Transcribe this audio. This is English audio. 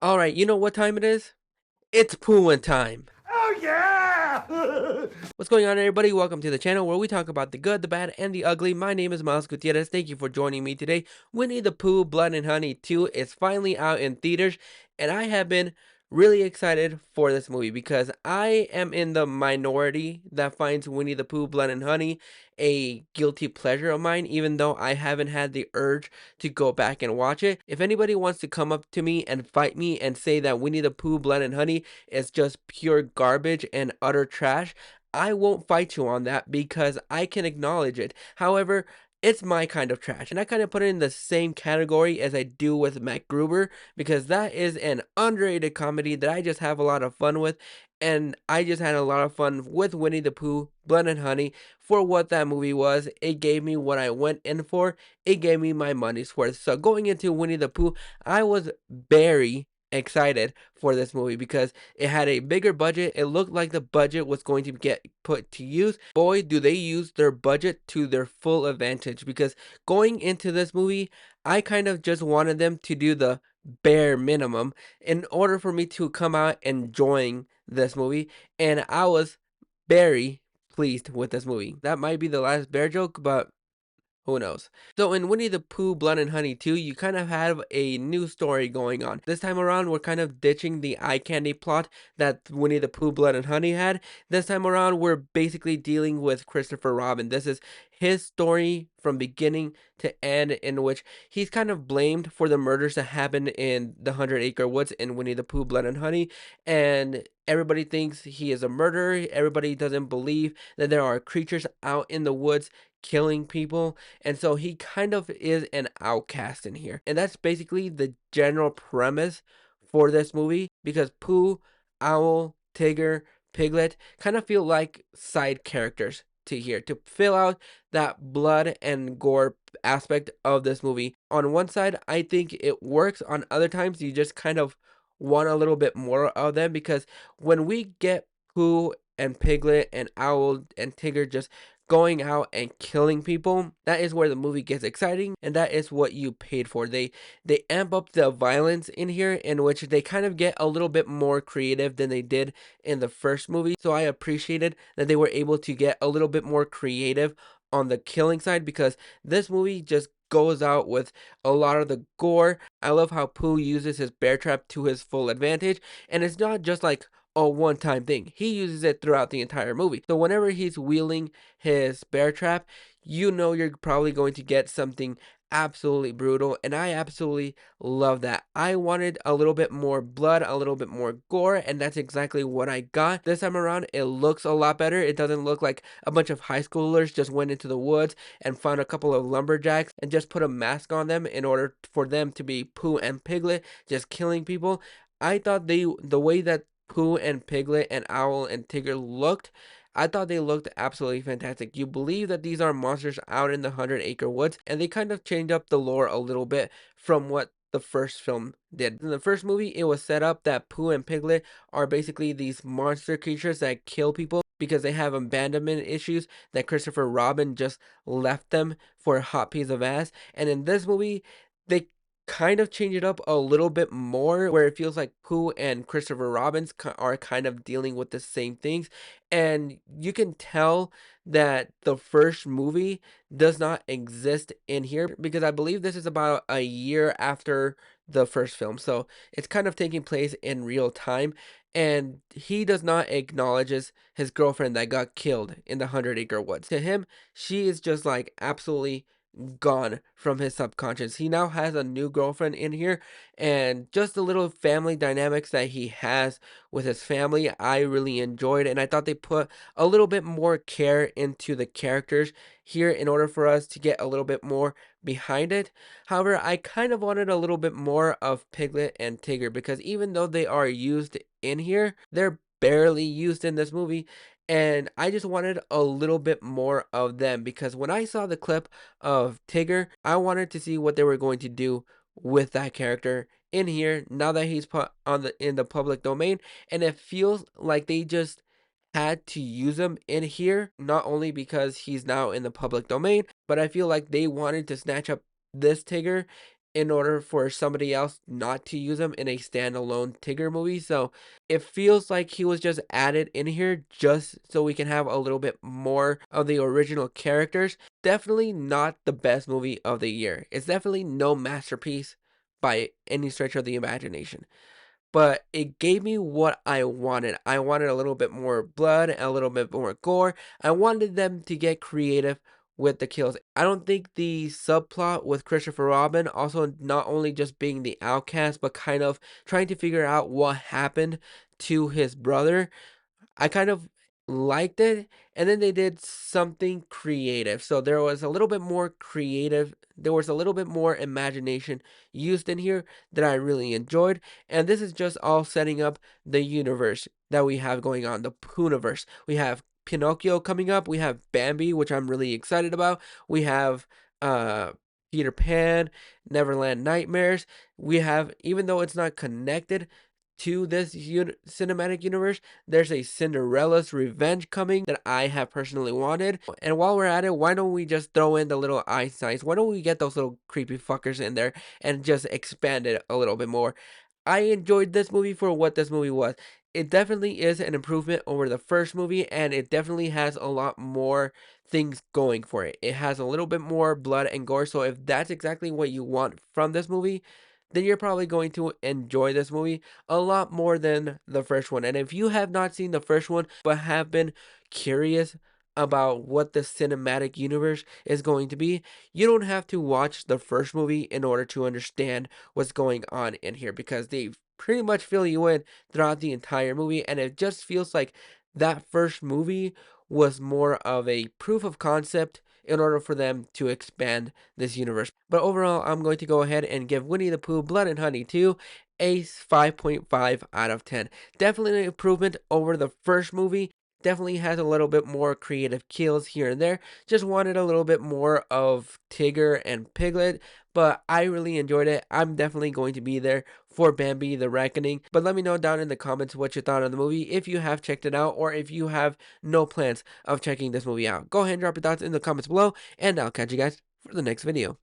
Alright, you know what time it is? It's Poohin' time! Oh yeah! What's going on, everybody? Welcome to the channel where we talk about the good, the bad, and the ugly. My name is Miles Gutierrez. Thank you for joining me today. Winnie the Pooh Blood and Honey 2 is finally out in theaters, and I have been really excited for this movie because I am in the minority that finds Winnie the Pooh Blood and Honey a guilty pleasure of mine, even though I haven't had the urge to go back and watch it. If anybody wants to come up to me and fight me and say that Winnie the Pooh Blood and Honey is just pure garbage and utter trash, I won't fight you on that because I can acknowledge it. However, it's my kind of trash, and I kind of put it in the same category as I do with MacGruber because that is an underrated comedy that I just have a lot of fun with, and I just had a lot of fun with Winnie the Pooh, Blood and Honey for what that movie was. It gave me what I went in for. It gave me my money's worth. So going into Winnie the Pooh, I was very excited for this movie because it had a bigger budget. It looked like the budget was going to get put to use. Boy, do they use their budget to their full advantage because going into this movie, I kind of just wanted them to do the bare minimum in order for me to come out enjoying this movie, and I was very pleased with this movie. That might be the last bear joke, but who knows? So in Winnie the Pooh Blood and Honey 2, you kind of have a new story going on. This time around, we're kind of ditching the eye candy plot that Winnie the Pooh Blood and Honey had. This time around, we're basically dealing with Christopher Robin. This is his story from beginning to end, in which he's kind of blamed for the murders that happened in the 100 Acre Woods in Winnie the Pooh Blood and Honey. And everybody thinks he is a murderer. Everybody doesn't believe that there are creatures out in the woods killing people, and so he kind of is an outcast in here. And that's basically the general premise for this movie because Pooh, Owl, Tigger, Piglet kind of feel like side characters to here to fill out that blood and gore aspect of this movie. On one side, I think it works. On other times, you just kind of want a little bit more of them because when we get Pooh and Piglet and Owl and Tigger just going out and killing people, that is where the movie gets exciting, and that is what you paid for. They amp up the violence in here, in which they kind of get a little bit more creative than they did in the first movie. So I appreciated that they were able to get a little bit more creative on the killing side because this movie just goes out with a lot of the gore. I love how Pooh uses his bear trap to his full advantage, and it's not just like a one-time thing. He uses it throughout the entire movie. So whenever he's wheeling his bear trap, you know you're probably going to get something absolutely brutal, and I absolutely love that. I wanted a little bit more blood, a little bit more gore, and that's exactly what I got. This time around, it looks a lot better. It doesn't look like a bunch of high schoolers just went into the woods and found a couple of lumberjacks and just put a mask on them in order for them to be Pooh and Piglet just killing people. I thought the way that Pooh and Piglet and Owl and Tigger looked, I thought they looked absolutely fantastic. You believe that these are monsters out in the 100 Acre Woods, and they kind of changed up the lore a little bit from what the first film did. In the first movie, it was set up that Pooh and Piglet are basically these monster creatures that kill people because they have abandonment issues that Christopher Robin just left them for a hot piece of ass. And in this movie, they kind of change it up a little bit more where it feels like Pooh and Christopher Robins are kind of dealing with the same things, and you can tell that the first movie does not exist in here because I believe this is about a year after the first film. So it's kind of taking place in real time, and he does not acknowledge his girlfriend that got killed in the 100 Acre Woods. To him, she is just like absolutely gone from his subconscious. He now has a new girlfriend in here, and just the little family dynamics that he has with his family, I really enjoyed. And I thought they put a little bit more care into the characters here in order for us to get a little bit more behind it. However, I kind of wanted a little bit more of Piglet and Tigger because even though they are used in here, they're barely used in this movie, and I just wanted a little bit more of them because when I saw the clip of Tigger, I wanted to see what they were going to do with that character in here now that he's put on in the public domain, and it feels like they just had to use him in here not only because he's now in the public domain, but I feel like they wanted to snatch up this Tigger in order for somebody else not to use him in a standalone Tigger movie. So it feels like he was just added in here just so we can have a little bit more of the original characters. Definitely not the best movie of the year. It's definitely no masterpiece by any stretch of the imagination, but it gave me what I wanted. I wanted a little bit more blood, a little bit more gore. I wanted them to get creative with the kills. I don't think the subplot with Christopher Robin, also not only just being the outcast, but kind of trying to figure out what happened to his brother, I kind of liked it, and then they did something creative. So there was a little bit more creative, there was a little bit more imagination used in here that I really enjoyed. And this is just all setting up the universe that we have going on, the Pooniverse. We have Pinocchio coming up, we have Bambi, which I'm really excited about. We have uh Peter Pan, Neverland Nightmares. We have, even though it's not connected to this cinematic universe, there's a Cinderella's Revenge coming that I have personally wanted. And while we're at it, why don't we just throw in the little ice signs? Why don't we get those little creepy fuckers in there and just expand it a little bit more? I enjoyed this movie for what this movie was. It definitely is an improvement over the first movie, and it definitely has a lot more things going for it. It has a little bit more blood and gore, so if that's exactly what you want from this movie, then you're probably going to enjoy this movie a lot more than the first one. And if you have not seen the first one but have been curious about what the cinematic universe is going to be, you don't have to watch the first movie in order to understand what's going on in here, because they pretty much fill you in throughout the entire movie, and it just feels like that first movie was more of a proof of concept in order for them to expand this universe. But overall, I'm going to go ahead and give Winnie the Pooh Blood and Honey 2 a 5.5 out of 10. Definitely an improvement over the first movie. Definitely has a little bit more creative kills here and there. Just wanted a little bit more of Tigger and Piglet, but I really enjoyed it. I'm definitely going to be there for Bambi the Reckoning. But let me know down in the comments what you thought of the movie, if you have checked it out, or if you have no plans of checking this movie out. Go ahead and drop your thoughts in the comments below, and I'll catch you guys for the next video.